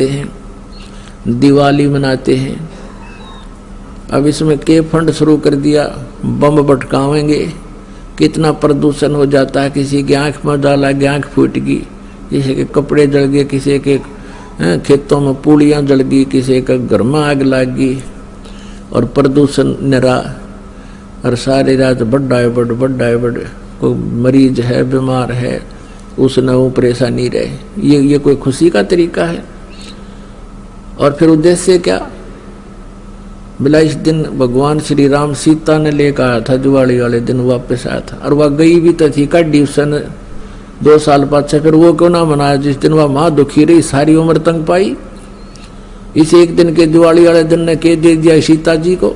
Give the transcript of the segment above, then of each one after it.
हैं, दिवाली मनाते हैं। अब इसमें के फंड शुरू कर दिया, बम भटकावेंगे, कितना प्रदूषण हो जाता है। किसी की आंख में डाला, आंख फूट गई, किसी के कपड़े जल गए, किसी के खेतों में पूड़ियाँ जल गई, किसी का घर में आग लग गई और प्रदूषण निरा। और सारी रात बड़ा है बड़ कोई मरीज है, बीमार है, उसने वो परेशानी रहे। ये कोई खुशी का तरीका है? और फिर उद्देश्य क्या? बोला इस दिन भगवान श्री राम सीता ने लेकर आया था, दिवाली वाले दिन वापस आया था, और वह गई भी तो थी काटी उसने 2 साल पाछे। फिर वो क्यों ना मनाया जिस दिन वह माँ दुखी रही, सारी उम्र तंग पाई। इस एक दिन के दिवाली वाले दिन ने कह दे दिया सीता जी को,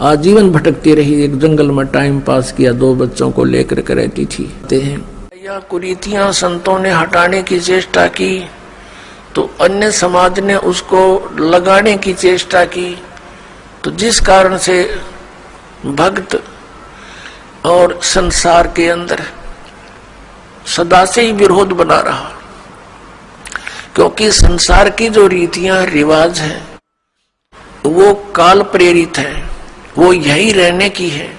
आजीवन भटकती रही, एक जंगल में टाइम पास किया, 2 बच्चों को लेकर के रहती थी। या कुरीतियां संतों ने हटाने की चेष्टा की तो अन्य समाज ने उसको लगाने की चेष्टा की, तो जिस कारण से भक्त और संसार के अंदर सदा से ही विरोध बना रहा। क्योंकि संसार की जो रीतियां रिवाज हैं वो काल प्रेरित है, वो यही रहने की है,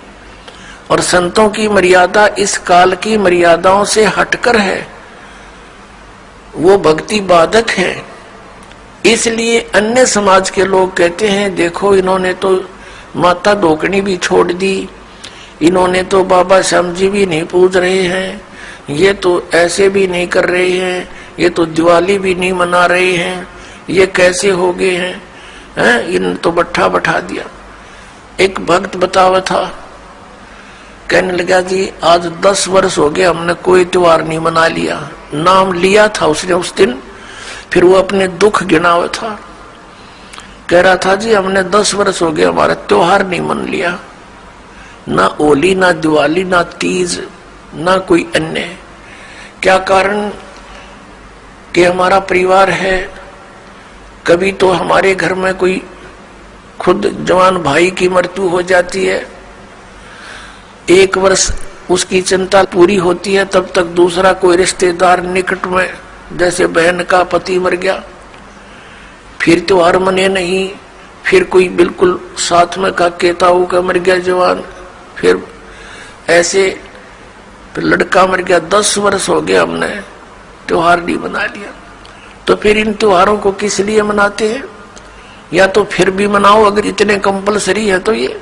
और संतों की मर्यादा इस काल की मर्यादाओं से हटकर है, वो भक्ति बाधक है। इसलिए अन्य समाज के लोग कहते हैं देखो इन्होंने तो माता धोकनी भी छोड़ दी, इन्होंने तो बाबा श्याम जी भी नहीं पूज रहे हैं, ये तो ऐसे भी नहीं कर रहे हैं, ये तो दिवाली भी नहीं मना रहे हैं, ये कैसे हो गए हैं, इन तो बैठा दिया। एक भक्त बतावा था, कहने लगा जी आज 10 वर्ष हो गए हमने कोई त्योहार नहीं मना लिया। नाम लिया था उसने उस दिन, फिर वो अपने दुख गिनावा था, कह रहा था जी हमने 10 वर्ष हो गए हमारा त्योहार नहीं मन लिया, ना होली ना दिवाली ना तीज ना कोई अन्य। क्या कारण? कि हमारा परिवार है, कभी तो हमारे घर में कोई खुद जवान भाई की मृत्यु हो जाती है, 1 वर्ष उसकी चिंता पूरी होती है, तब तक दूसरा कोई रिश्तेदार निकट में, जैसे बहन का पति मर गया, फिर त्योहार मने नहीं, फिर कोई बिल्कुल साथ में का केताऊ का मर गया जवान, फिर ऐसे फिर लड़का मर गया। 10 वर्ष हो गया हमने त्योहार नहीं मना लिया। तो फिर इन त्योहारों को किस लिए मनाते हैं? या तो फिर भी मनाओ अगर इतने कंपलसरी है तो। ये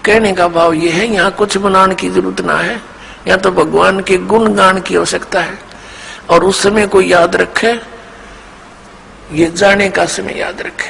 कहने का भाव ये है, यहाँ कुछ मनाने की जरूरत ना है, या तो भगवान के गुण गान की आवश्यकता है, और उस समय को याद रखे, ये जाने का समय याद रखे।